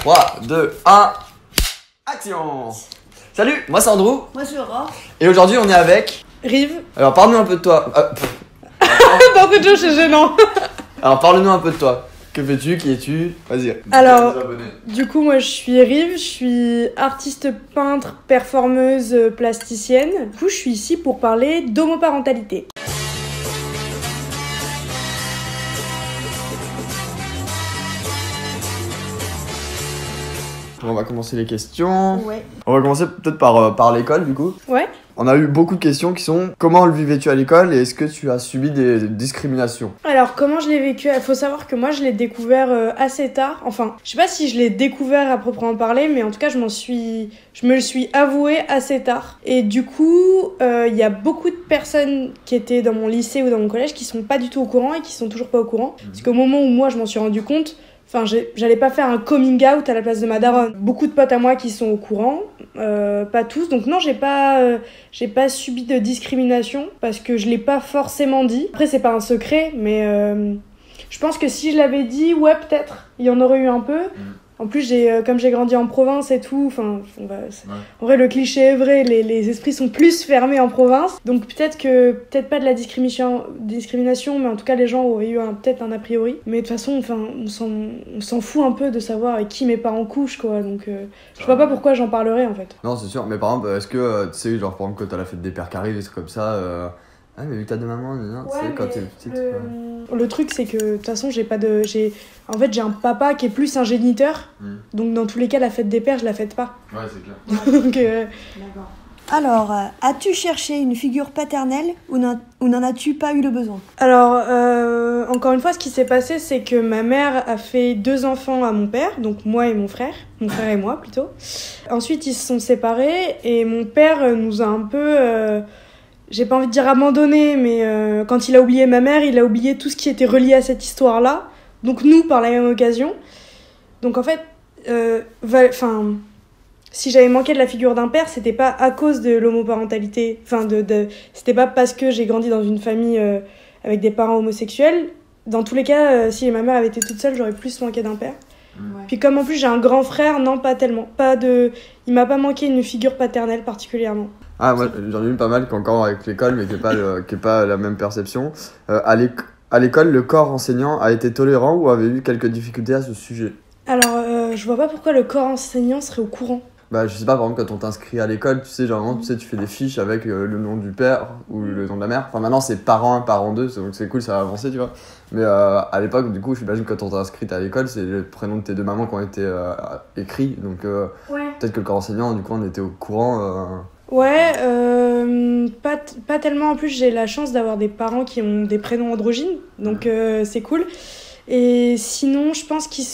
3, 2, 1, action. Salut, moi c'est Andrew. Moi c'est Aurore. Et aujourd'hui on est avec... Rive. Alors parle-nous un peu de toi. Dans ce jeu, c'est gênant. Alors parle-nous un peu de toi. Que fais-tu? Qui es-tu? Vas-y. Alors, du coup, moi je suis Rive, je suis artiste peintre, performeuse, plasticienne. Du coup, je suis ici pour parler d'homoparentalité. On va commencer les questions. Ouais. On va commencer peut-être par l'école du coup. Ouais. On a eu beaucoup de questions qui sont comment le vivais-tu à l'école et est-ce que tu as subi des discriminations? Alors, comment je l'ai vécu? Il faut savoir que moi je l'ai découvert assez tard. Enfin, je sais pas si je l'ai découvert à proprement parler, mais en tout cas, je me le suis avoué assez tard. Et du coup, il y a beaucoup de personnes qui étaient dans mon lycée ou dans mon collège qui sont pas du tout au courant et qui sont toujours pas au courant. Parce qu'au moment où moi je m'en suis rendu compte, enfin, j'allais pas faire un coming out à la place de ma daronne. Beaucoup de potes à moi qui sont au courant, pas tous. Donc non, j'ai pas subi de discrimination parce que je l'ai pas forcément dit. Après, c'est pas un secret, mais je pense que si je l'avais dit, ouais, peut-être, il y en aurait eu un peu. En plus, comme j'ai grandi en province et tout, enfin, en vrai, le cliché est vrai, les esprits sont plus fermés en province. Donc peut-être pas de la discrimination, mais en tout cas, les gens auraient eu peut-être un a priori. Mais de toute façon, enfin, on s'en fout un peu de savoir avec qui mes parents couchent, quoi. Donc je vois pas pourquoi j'en parlerais, en fait. Non, c'est sûr, mais par exemple, est-ce que tu sais, genre par exemple, quand t'as la fête des pères qui arrive, des trucs comme ça, ah, mais vu que t'as deux mamans, non, tu sais, quand t'es petite. Le truc, c'est que de toute façon, j'ai un papa qui est plus un géniteur. Donc, dans tous les cas, la fête des pères, je la fête pas. Ouais, c'est clair. Donc, D'accord. Alors, as-tu cherché une figure paternelle ou n'en as-tu pas eu le besoin? Alors, encore une fois, ce qui s'est passé, c'est que ma mère a fait 2 enfants à mon père, donc moi et mon frère et moi plutôt. Ensuite, ils se sont séparés et mon père nous a un peu... j'ai pas envie de dire abandonné, mais quand il a oublié ma mère, il a oublié tout ce qui était relié à cette histoire-là. Donc nous, par la même occasion. Donc en fait, si j'avais manqué de la figure d'un père, c'était pas à cause de l'homoparentalité. Enfin, c'était pas parce que j'ai grandi dans une famille avec des parents homosexuels. Dans tous les cas, si ma mère avait été toute seule, j'aurais plus manqué d'un père. Ouais. Puis comme en plus j'ai un grand frère, non, pas tellement. Il m'a pas manqué une figure paternelle particulièrement. Ah, moi j'en ai eu pas mal qui encore avec l'école, mais qui est pas la même perception. À l'école, le corps enseignant a été tolérant ou avait eu quelques difficultés à ce sujet? Alors, je vois pas pourquoi le corps enseignant serait au courant. Bah, je sais pas, par exemple, quand on t'inscrit à l'école, tu sais, généralement, tu fais des fiches avec le nom du père ou le nom de la mère. Enfin, maintenant, c'est parent 1, parent 2, donc c'est cool, ça va avancer, tu vois. Mais à l'époque, du coup, j'imagine que quand on t'a inscrit à l'école, c'est le prénom de tes 2 mamans qui ont été écrits. Donc, peut-être que le corps enseignant, du coup, on était au courant. Ouais, pas tellement. En plus, j'ai la chance d'avoir des parents qui ont des prénoms androgynes, donc c'est cool. Et sinon, je pense qu'ils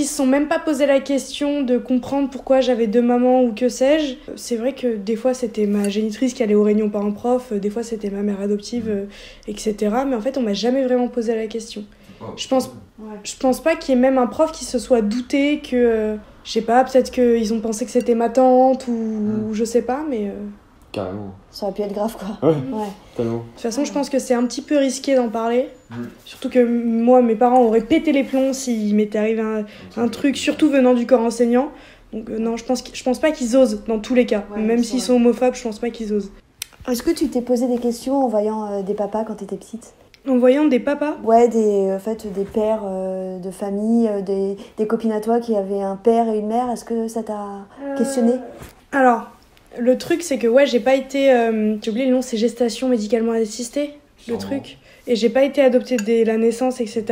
se sont même pas posé la question de comprendre pourquoi j'avais 2 mamans ou que sais-je. C'est vrai que des fois, c'était ma génitrice qui allait aux réunions parents-prof, des fois, c'était ma mère adoptive, etc. Mais en fait, on m'a jamais vraiment posé la question. Je pense pas qu'il y ait même un prof qui se soit douté que... je sais pas, peut-être qu'ils ont pensé que c'était ma tante ou je sais pas, mais... Carrément. Ça aurait pu être grave, quoi. Ouais, Ouais. tellement. De toute façon, je pense que c'est un petit peu risqué d'en parler. Surtout que moi, mes parents auraient pété les plombs s'il m'était arrivé un truc, surtout venant du corps enseignant. Donc non, je pense pas qu'ils osent, dans tous les cas. Ouais, même s'ils sont homophobes, je pense pas qu'ils osent. Est-ce que tu t'es posé des questions en voyant des papas quand t'étais petite? En voyant des papas. Ouais, des pères de famille, des copines à toi qui avaient un père et une mère, est-ce que ça t'a questionné? Alors, le truc, c'est que ouais, j'ai pas été... j'ai oublié le nom, c'est gestation médicalement assistée, le truc. Et j'ai pas été adoptée dès la naissance, etc.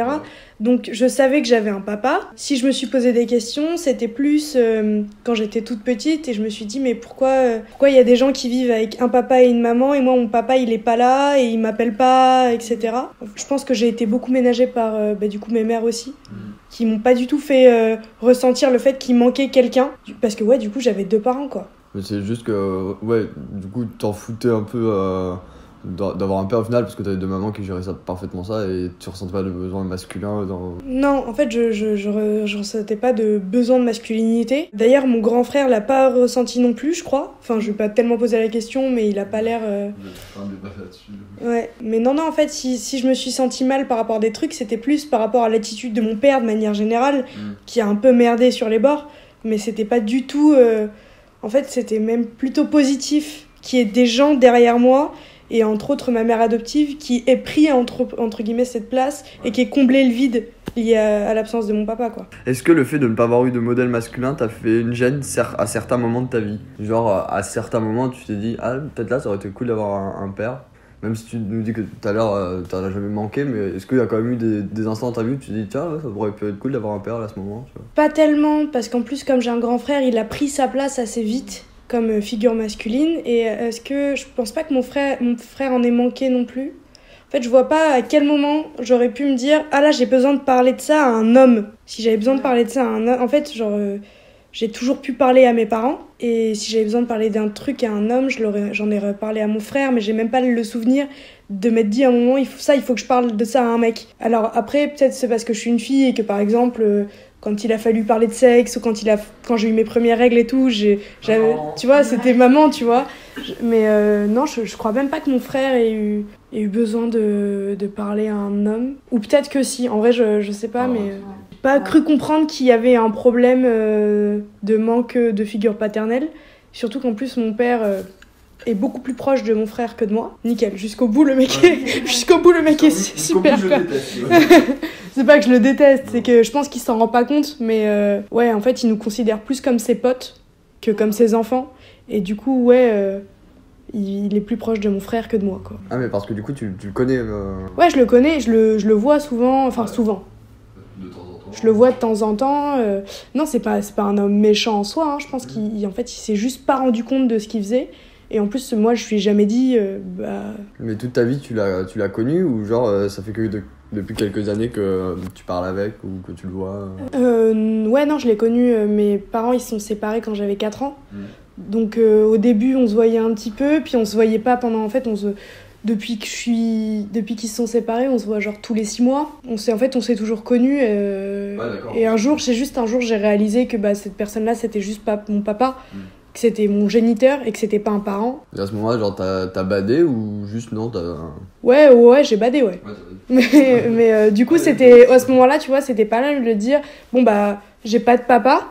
Donc je savais que j'avais un papa. Si je me suis posé des questions, c'était plus quand j'étais toute petite et je me suis dit mais pourquoi il y a des gens qui vivent avec un papa et une maman et moi mon papa il est pas là et il m'appelle pas, etc. Je pense que j'ai été beaucoup ménagée par du coup mes mères aussi, qui m'ont pas du tout fait ressentir le fait qu'il manquait quelqu'un. Parce que ouais, du coup j'avais 2 parents, quoi. Mais c'est juste que, ouais, du coup, t'en foutais un peu d'avoir un père au final, parce que t'avais deux mamans qui géraient ça, parfaitement ça, et tu ressentais pas de besoin masculin dans... Non, en fait, je ressentais pas de besoin de masculinité. D'ailleurs, mon grand frère l'a pas ressenti non plus, je crois. Enfin, je vais pas tellement poser la question, mais il a pas l'air... Ouais, mais non, en fait, si je me suis sentie mal par rapport à des trucs, c'était plus par rapport à l'attitude de mon père, de manière générale, qui a un peu merdé sur les bords, mais c'était pas du tout... En fait, c'était même plutôt positif qu'il y ait des gens derrière moi, et entre autres ma mère adoptive, qui ait pris entre guillemets cette place et qui ait comblé le vide lié à l'absence de mon papa, quoi. Est-ce que le fait de ne pas avoir eu de modèle masculin t'a fait une gêne à certains moments de ta vie? Genre, à certains moments, tu t'es dit, ah, peut-être là, ça aurait été cool d'avoir un père. Même si tu nous dis que tout à l'heure, t'en as jamais manqué, mais est-ce qu'il y a quand même eu des instants dans ta vie où tu te dis, tiens, ça aurait pu être cool d'avoir un père là, à ce moment, tu vois? Pas tellement, parce qu'en plus, comme j'ai un grand frère, il a pris sa place assez vite comme figure masculine, et est-ce que je pense pas que mon frère en ait manqué non plus. En fait, je vois pas à quel moment j'aurais pu me dire, ah là, j'ai besoin de parler de ça à un homme. Si j'avais besoin de parler de ça à un homme, en fait, genre, j'ai toujours pu parler à mes parents, et si j'avais besoin de parler d'un truc à un homme, j'en ai reparlé à mon frère, mais j'ai même pas le souvenir de m'être dit à un moment, il faut que je parle de ça à un mec. Alors après, peut-être c'est parce que je suis une fille et que par exemple, quand il a fallu parler de sexe, ou quand j'ai eu mes premières règles et tout, tu vois, c'était maman, tu vois. Mais non, je crois même pas que mon frère ait eu besoin de parler à un homme. Ou peut-être que si, en vrai, je sais pas, mais pas cru comprendre qu'il y avait un problème de manque de figure paternelle. Surtout qu'en plus, mon père est beaucoup plus proche de mon frère que de moi. Nickel, jusqu'au bout, le mec est super, quoi. C'est pas que je le déteste, c'est que je pense qu'il s'en rend pas compte, mais ouais, en fait, il nous considère plus comme ses potes que comme ses enfants. Et du coup, ouais, il est plus proche de mon frère que de moi, quoi. Ah, mais parce que du coup, tu le connais Ouais, je le connais, je le vois souvent, enfin souvent. De temps en temps. Je le vois de temps en temps. Non, c'est pas un homme méchant en soi, hein. Je pense qu'il s'est juste pas rendu compte de ce qu'il faisait. Et en plus, moi, je lui ai jamais dit... Mais toute ta vie, tu l'as connu, ou genre, ça fait que depuis quelques années que tu parles avec, ou que tu le vois Ouais, non, je l'ai connu. Mes parents, ils se sont séparés quand j'avais 4 ans. Donc, au début, on se voyait un petit peu, puis on se voyait pas pendant... En fait, depuis qu'ils se sont séparés, on se voit genre tous les 6 mois. On s'est toujours connus. Ouais, et un jour, j'ai réalisé que cette personne-là, c'était juste pas mon papa. Que c'était mon géniteur et que c'était pas un parent. Et à ce moment-là, genre, t'as badé ou juste non, Ouais, j'ai badé, ouais. Mais du coup, à ce moment-là, tu vois, c'était pas mal de dire, bon, j'ai pas de papa.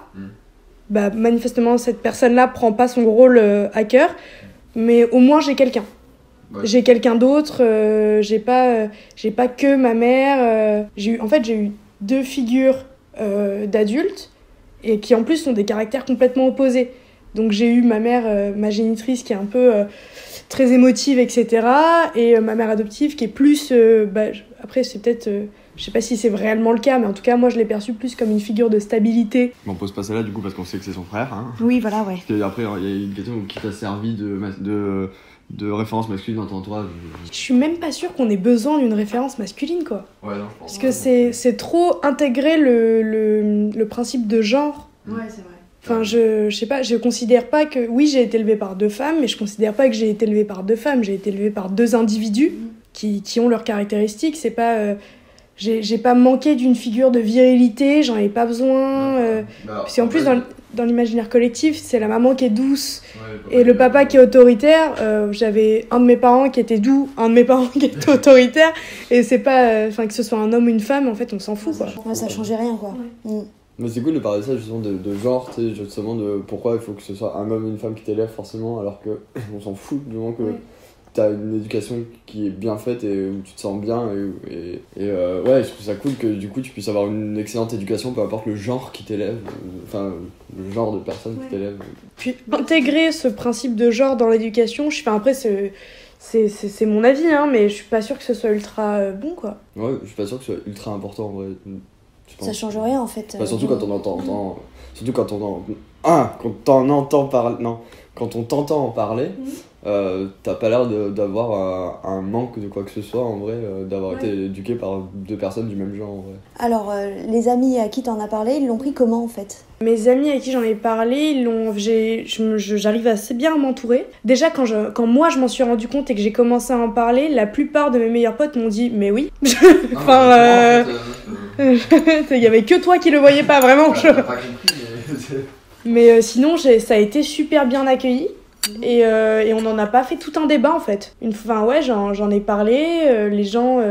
Manifestement, cette personne-là prend pas son rôle à cœur, mais au moins, j'ai quelqu'un. Ouais. J'ai quelqu'un d'autre, j'ai pas que ma mère. J'ai eu 2 figures d'adultes, et qui en plus sont des caractères complètement opposés. Donc j'ai eu ma mère, ma génitrice, qui est un peu très émotive, etc. Et ma mère adoptive qui est plus... après, c'est peut-être... je sais pas si c'est réellement le cas, mais en tout cas, moi, je l'ai perçue plus comme une figure de stabilité. On pose pas ça là, du coup, parce qu'on sait que c'est son frère. Hein. Oui, voilà, ouais. Parce qu'après, il y a une question qui t'a servi de référence masculine dans ton entourage. Je suis même pas sûre qu'on ait besoin d'une référence masculine, quoi. Ouais, non, je pense. Parce que c'est trop intégrer le principe de genre. Ouais, c'est vrai. Enfin, je sais pas, je considère pas que... Oui, j'ai été élevée par 2 femmes, mais je considère pas que j'ai été élevée par 2 femmes. J'ai été élevée par 2 individus qui ont leurs caractéristiques. C'est pas... j'ai pas manqué d'une figure de virilité, j'en ai pas besoin. Parce qu'en plus, dans l'imaginaire collectif, c'est la maman qui est douce et le papa qui est autoritaire. J'avais un de mes parents qui était doux, un de mes parents qui était autoritaire. Et c'est pas... que ce soit un homme ou une femme, en fait, on s'en fout, quoi. Ouais, ça changeait rien, quoi. Mais c'est cool de parler de ça, justement, de genre, tu sais, justement, de pourquoi il faut que ce soit un homme et une femme qui t'élèvent, forcément, alors que on s'en fout du moment que t'as une éducation qui est bien faite et où tu te sens bien. Ouais, je trouve ça cool que du coup tu puisses avoir une excellente éducation, peu importe le genre qui t'élève, le genre de personne qui t'élève. Puis intégrer ce principe de genre dans l'éducation, après, c'est mon avis, hein, mais je suis pas sûre que ce soit ultra bon, quoi. Ouais, je suis pas sûre que ce soit ultra important, en vrai. Ça change rien, en fait. Surtout quand on entend... Surtout quand on entend parler... Non, quand on t'entend en parler, t'as pas l'air d'avoir un manque de quoi que ce soit en vrai, d'avoir été éduqué par deux personnes du même genre en vrai. Alors, les amis à qui t'en as parlé, ils l'ont pris comment en fait? Mes amis à qui j'en ai parlé, j'arrive assez bien à m'entourer. Déjà, quand moi je m'en suis rendu compte et que j'ai commencé à en parler, la plupart de mes meilleurs potes m'ont dit mais oui. Enfin, il y avait que toi qui le voyais pas vraiment. T'as pas compris, mais sinon, ça a été super bien accueilli. Et on n'en a pas fait tout un débat en fait. J'en ai parlé, les gens,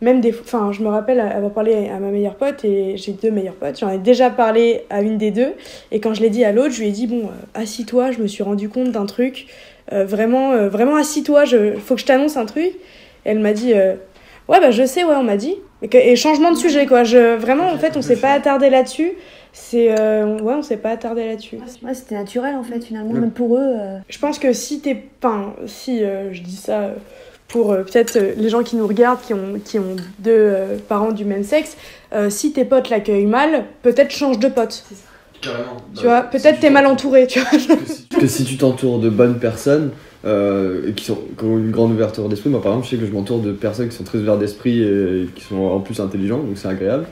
même des. Enfin, je me rappelle avoir parlé à ma meilleure pote et j'ai 2 meilleures potes. J'en ai déjà parlé à une des 2 et quand je l'ai dit à l'autre, je lui ai dit bon, assis-toi, je me suis rendu compte d'un truc. Vraiment assis-toi, faut que je t'annonce un truc. Et elle m'a dit ouais, bah je sais, ouais, on m'a dit. Et changement de sujet quoi. Vraiment, en fait, on s'est pas attardé là-dessus. On s'est pas attardé là-dessus. Ouais, c'était naturel en fait, finalement, même pour eux. Je pense que si je dis ça pour peut-être les gens qui nous regardent, qui ont 2 parents du même sexe, si tes potes l'accueillent mal, peut-être change de pote. Carrément. Tu vois, peut-être t'es mal entouré, tu vois. Que si tu t'entoures de bonnes personnes et qui ont une grande ouverture d'esprit, moi par exemple je sais que je m'entoure de personnes qui sont très ouvertes d'esprit et qui sont en plus intelligentes, donc c'est agréable.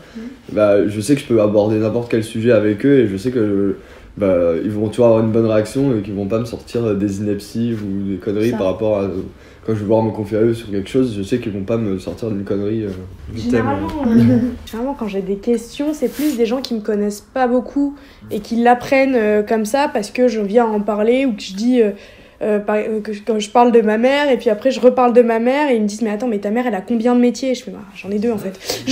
Bah, je sais que je peux aborder n'importe quel sujet avec eux et je sais que ils vont toujours avoir une bonne réaction et qu'ils vont pas me sortir des inepties ou des conneries par rapport à quand je vais voir me confier à eux sur quelque chose, je sais qu'ils vont pas me sortir d'une connerie. Généralement, quand j'ai des questions, c'est plus des gens qui me connaissent pas beaucoup et qui l'apprennent comme ça parce que je viens en parler ou que je dis quand je parle de ma mère et puis après je reparle de ma mère et ils me disent mais attends, mais ta mère elle a combien de métiers? Je fais bah, j'en ai 2 en fait.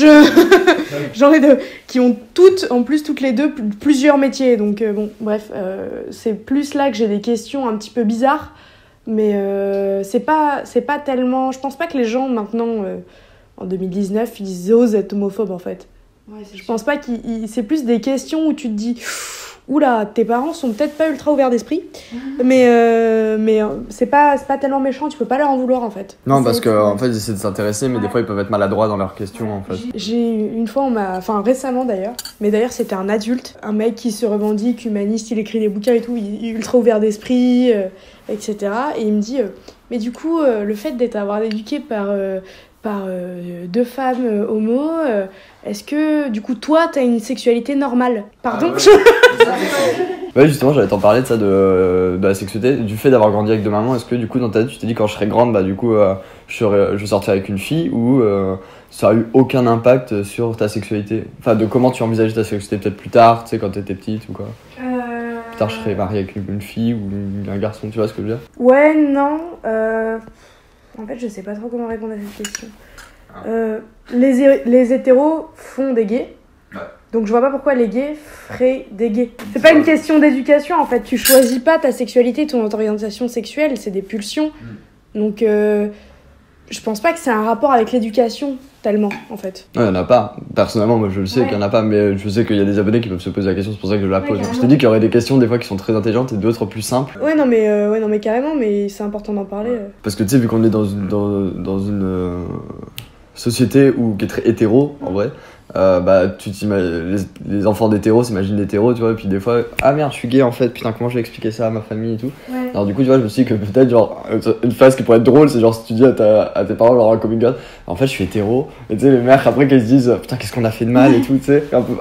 J'en ai 2 qui ont toutes les 2 plusieurs métiers, donc bon bref, c'est plus là que j'ai des questions un petit peu bizarres. Mais c'est pas tellement. Je pense pas que les gens maintenant, en 2019, ils osent être homophobes en fait. Ouais, je pense pas c'est plus des questions où tu te dis oula, tes parents sont peut-être pas ultra ouverts d'esprit, mais c'est pas tellement méchant, tu peux pas leur en vouloir en fait. Non, parce qu'en fait ils essaient de s'intéresser, mais des fois ils peuvent être maladroits dans leurs questions en fait. J'ai une fois, récemment d'ailleurs, mais d'ailleurs c'était un adulte, un mec qui se revendique humaniste, il écrit des bouquins et tout, il est ultra ouvert d'esprit, etc. Et il me dit mais du coup le fait avoir éduqué par 2 femmes homo, est-ce que du coup toi t'as une sexualité normale? Pardon. Ouais, justement j'allais t'en parler de ça, de la sexualité, du fait d'avoir grandi avec 2 mamans. Est-ce que du coup dans ta tête tu t'es dit quand je serai grande, bah du coup je sortirai avec une fille, ou ça a eu aucun impact sur ta sexualité, enfin de comment tu envisages ta sexualité peut-être plus tard, tu sais, quand t'étais petite ou quoi? Plus tard je serais mariée avec une fille ou un garçon, tu vois ce que je veux dire? Ouais, non. En fait, je sais pas trop comment répondre à cette question. Les hétéros font des gays. Ouais. Donc je vois pas pourquoi les gays feraient des gays. C'est pas une question d'éducation en fait. Tu choisis pas ta sexualité, ton orientation sexuelle, c'est des pulsions. Donc je pense pas que c'est un rapport avec l'éducation tellement en fait. Ouais, il y en a pas. Personnellement, moi je le sais qu'il y en a pas, mais je sais qu'il y a des abonnés qui peuvent se poser la question, c'est pour ça que je la pose. Je te dis qu'il y aurait des questions des fois qui sont très intelligentes et d'autres plus simples. Ouais, non mais carrément, mais c'est important d'en parler. Parce que tu sais, vu qu'on est dans une société qui est très hétéro en vrai, les enfants d'hétéros s'imaginent d'hétéros, tu vois, et puis des fois ah merde je suis gay en fait, putain comment je vais expliquer ça à ma famille et tout. Ouais. Alors du coup tu vois, je me suis dit que peut-être genre une phase qui pourrait être drôle, c'est genre si tu dis à tes parents genre un coming out, en fait je suis hétéro, et tu sais les mères après qu'elles se disent putain qu'est-ce qu'on a fait de mal et tout, tu sais, un peu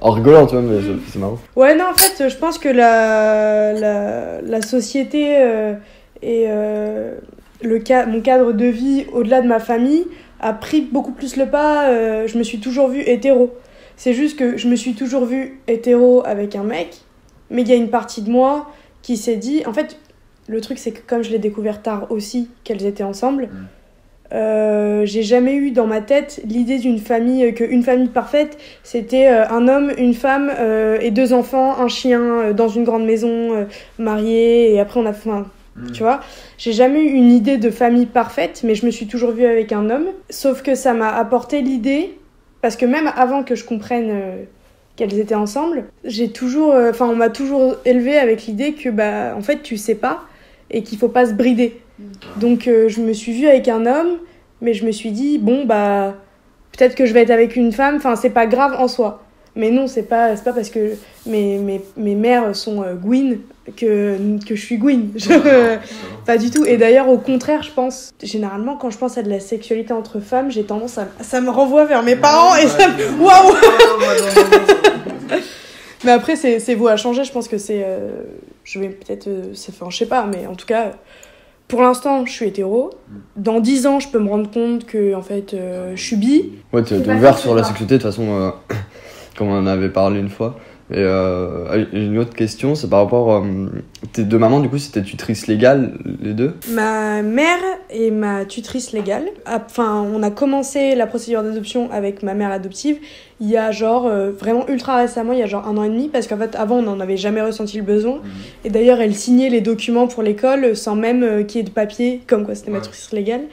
en rigolant, tu vois, mais c'est marrant. Ouais, non, en fait je pense que la société et mon cadre de vie au-delà de ma famille a pris beaucoup plus le pas. Je me suis toujours vue hétéro. C'est juste que je me suis toujours vue hétéro avec un mec, mais il y a une partie de moi qui s'est dit... En fait, le truc, c'est que comme je l'ai découvert tard aussi, qu'elles étaient ensemble, j'ai jamais eu dans ma tête l'idée d'une famille, qu'une famille parfaite, c'était un homme, une femme et 2 enfants, un chien dans une grande maison, mariés, et après on a fait... Tu vois, j'ai jamais eu une idée de famille parfaite, mais je me suis toujours vue avec un homme. Sauf que ça m'a apporté l'idée, parce que même avant que je comprenne qu'elles étaient ensemble, on m'a toujours élevée avec l'idée que en fait tu sais pas et qu'il faut pas se brider. Donc je me suis vue avec un homme, mais je me suis dit bon peut-être que je vais être avec une femme, enfin c'est pas grave en soi. Mais non, c'est pas parce que mes mères sont Gwyn que je suis Gwyn. Pas du tout. Et d'ailleurs, au contraire, je pense, généralement, quand je pense à de la sexualité entre femmes, j'ai tendance à... Ça me renvoie vers mes parents et ça me... Waouh. Mais après, c'est voué à changer. Je pense que c'est... je vais peut-être... Enfin, je sais pas, mais en tout cas... Pour l'instant, je suis hétéro. Dans 10 ans, je peux me rendre compte que, en fait, je suis bi. Ouais, t'es ouvert sur la sexualité, de toute façon, comme on en avait parlé une fois. Et une autre question, c'est par rapport... tes deux mamans, du coup, c'était tutrice légale, les deux? Ma mère est ma tutrice légale. Enfin, on a commencé la procédure d'adoption avec ma mère adoptive il y a genre, vraiment ultra récemment, il y a genre 1 an et demi, parce qu'en fait, avant, on n'en avait jamais ressenti le besoin. Et d'ailleurs, elle signait les documents pour l'école sans même qu'il y ait de papier, comme quoi c'était ma tutrice légale.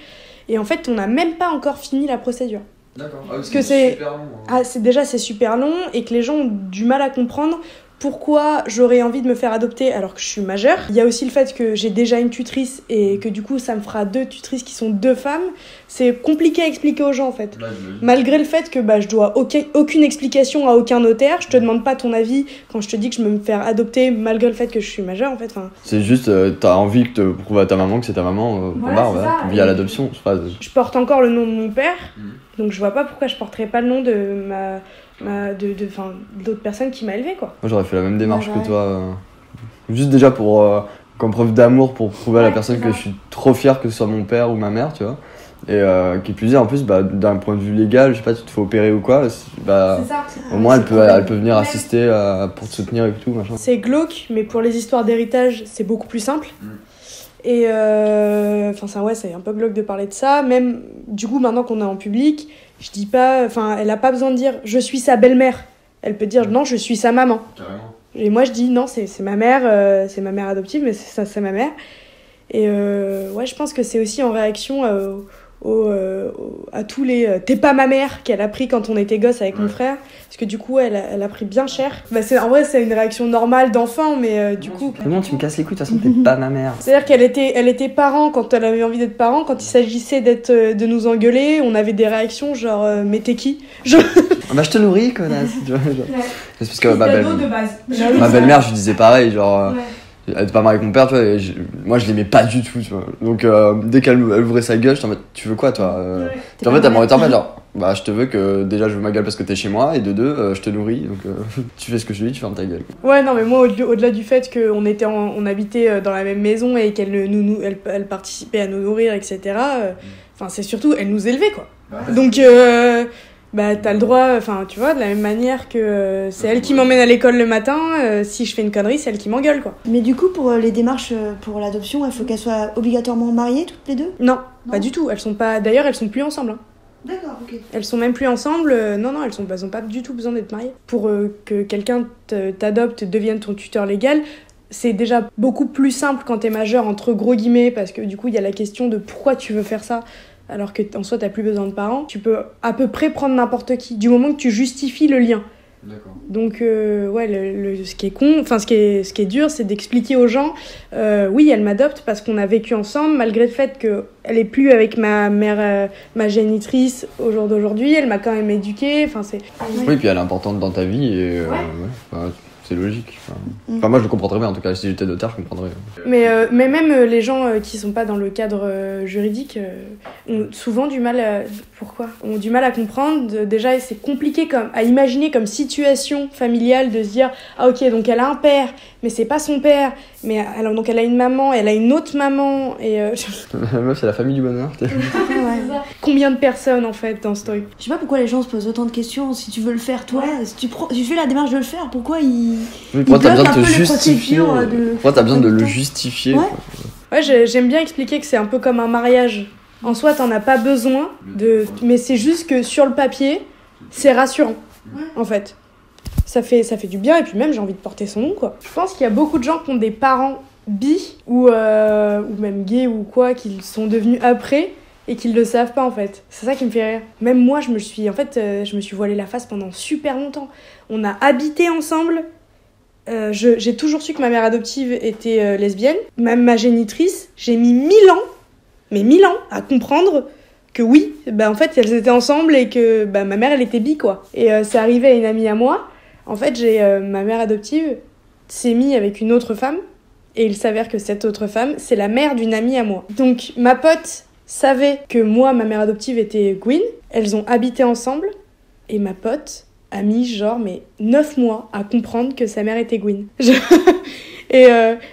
Et en fait, on n'a même pas encore fini la procédure. D'accord. Parce que c'est super long. Ah, c'est super long et que les gens ont du mal à comprendre pourquoi j'aurais envie de me faire adopter alors que je suis majeure. Il y a aussi le fait que j'ai déjà une tutrice et que du coup ça me fera 2 tutrices qui sont 2 femmes. C'est compliqué à expliquer aux gens en fait. Malgré le fait que je dois aucune explication à aucun notaire, je te demande pas ton avis quand je te dis que je veux me faire adopter malgré le fait que je suis majeure en fait. Enfin... C'est juste t'as envie que te prouver à ta maman que c'est ta maman via l'adoption. Je porte encore le nom de mon père, donc je vois pas pourquoi je porterais pas le nom de d'autres personnes qui m'a élevée quoi. Moi j'aurais fait la même démarche que toi, juste déjà pour comme preuve d'amour pour prouver à la personne que je suis trop fier que ce soit mon père ou ma mère, tu vois. Et qui plus est en plus d'un point de vue légal, je sais pas, tu te fais opérer ou quoi, au moins elle peut venir assister pour te soutenir et tout machin. C'est glauque, mais pour les histoires d'héritage c'est beaucoup plus simple. Et c'est un peu glauque de parler de ça. Même du coup maintenant qu'on est en public, je dis pas, elle a pas besoin de dire je suis sa belle-mère. Elle peut dire non, je suis sa maman. Carrément. Et moi je dis non, c'est ma mère, c'est ma mère adoptive, mais c'est ma mère. Et je pense que c'est aussi en réaction à tous les t'es pas ma mère qu'elle a pris quand on était gosse avec mon frère, parce que du coup elle a pris bien cher. En vrai c'est une réaction normale d'enfant, mais du coup non, tu me casses les couilles, de toute façon t'es pas ma mère. C'est à dire qu'elle était parent quand elle avait envie d'être parent. Quand il s'agissait de nous engueuler, on avait des réactions genre mais t'es qui je te nourris connasse, tu vois, genre. C'est parce que ma belle-mère je lui disais pareil, genre elle était pas mariée avec mon père, tu vois, et moi je l'aimais pas du tout, tu vois. Donc dès qu'elle ouvrait sa gueule, j'étais en mode tu veux quoi toi en fait elle m'aurait été en fait genre je te veux que déjà je veux ma gueule parce que t'es chez moi, et de 2 je te nourris, donc tu fais ce que je te dis, tu fermes ta gueule. Ouais non mais moi au-delà du fait qu'on habitait dans la même maison et elle participait à nous nourrir etc, c'est surtout elle nous élevait quoi. Donc t'as le droit, tu vois, de la même manière que c'est elle qui m'emmène à l'école le matin, si je fais une connerie, c'est elle qui m'engueule, quoi. Mais du coup, pour les démarches pour l'adoption, il faut qu'elles soient obligatoirement mariées, toutes les deux ? Non, pas du tout. Elles sont pas... D'ailleurs, elles sont plus ensemble. Hein. D'accord, ok. Elles sont même plus ensemble. Non, elles ont pas du tout besoin d'être mariées. Pour que quelqu'un t'adopte, devienne ton tuteur légal, c'est déjà beaucoup plus simple quand t'es majeur, entre gros guillemets, parce que du coup, il y a la question de pourquoi tu veux faire ça. Alors que en soi t'as plus besoin de parents, tu peux à peu près prendre n'importe qui, du moment que tu justifies le lien. D'accord. Donc ce qui est con, ce qui est dur, c'est d'expliquer aux gens, oui elle m'adopte parce qu'on a vécu ensemble, malgré le fait qu'elle est plus avec ma mère, ma génitrice au jour d'aujourd'hui, elle m'a quand même éduquée, Oui, puis elle est importante dans ta vie et c'est logique. Moi je le comprendrais bien, en tout cas si j'étais notaire je comprendrais. Mais même les gens qui sont pas dans le cadre juridique ont souvent du mal ont du mal à comprendre. Déjà c'est compliqué à imaginer comme situation familiale de se dire ah ok donc elle a un père mais c'est pas son père, mais alors donc elle a une maman, elle a une autre maman et meuf c'est la famille du bonheur. Combien de personnes en fait dans ce truc? Je sais pas pourquoi les gens se posent autant de questions. Si tu veux le faire toi, si tu fais la démarche de le faire, pourquoi pourquoi t'as besoin de te justifier pourquoi t'as besoin de le justifier? Ouais, j'aime bien expliquer que c'est un peu comme un mariage. En soi, t'en as pas besoin, mais c'est juste que sur le papier, c'est rassurant, en fait. Ça fait du bien, et puis même, j'ai envie de porter son nom, quoi. Je pense qu'il y a beaucoup de gens qui ont des parents bi, ou même gays, ou quoi, qui sont devenus après, et qu'ils le savent pas, en fait. C'est ça qui me fait rire. Même moi, je me suis voilé la face pendant super longtemps. On a habité ensemble. J'ai toujours su que ma mère adoptive était lesbienne. Même ma génitrice, j'ai mis 1000 ans à comprendre que oui, en fait elles étaient ensemble et que ma mère elle était bi quoi. Et c'est arrivé à une amie à moi En fait, j'ai ma mère adoptive s'est mise avec une autre femme, et il s'avère que cette autre femme, c'est la mère d'une amie à moi. Donc ma pote savait que moi, ma mère adoptive était Gwyn, elles ont habité ensemble, et ma pote a mis genre 9 mois à comprendre que sa mère était Gwyn. Et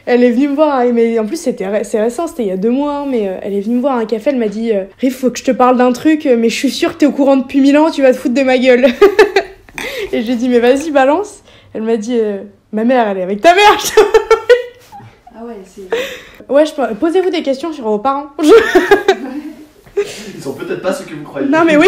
elle est venue me voir, mais en plus c'est récent, c'était il y a 2 mois, hein, mais elle est venue me voir à un café, elle m'a dit Riff, faut que je te parle d'un truc, mais je suis sûre que t'es au courant depuis 1000 ans, tu vas te foutre de ma gueule. Et j'ai dit mais vas-y balance. Elle m'a dit ma mère elle est avec ta mère. Ah ouais, c'est... Ouais, posez-vous des questions sur vos parents. Ils sont peut-être pas ceux que vous croyez. Non mais oui.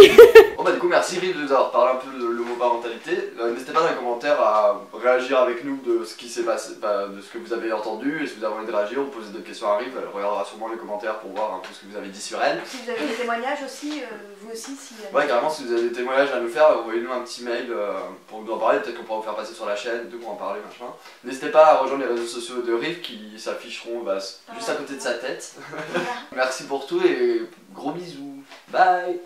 Bon bah du coup merci Riff de nous avoir parlé un peu de l'homoparentalité. N'hésitez pas dans les commentaires à réagir avec nous de ce qui s'est passé, de ce que vous avez entendu, et si vous avez envie de réagir ou poser des questions à Riff, elle regardera sûrement les commentaires pour voir un peu ce que vous avez dit sur elle. Si vous avez des témoignages aussi, vous aussi, si... Ouais carrément, si vous avez des témoignages à nous faire, envoyez-nous un petit mail pour nous en parler, peut-être qu'on pourra vous faire passer sur la chaîne, pour en parler, machin. N'hésitez pas à rejoindre les réseaux sociaux de Riff qui s'afficheront juste à côté de sa tête. Merci pour tout et gros bisous. Bye.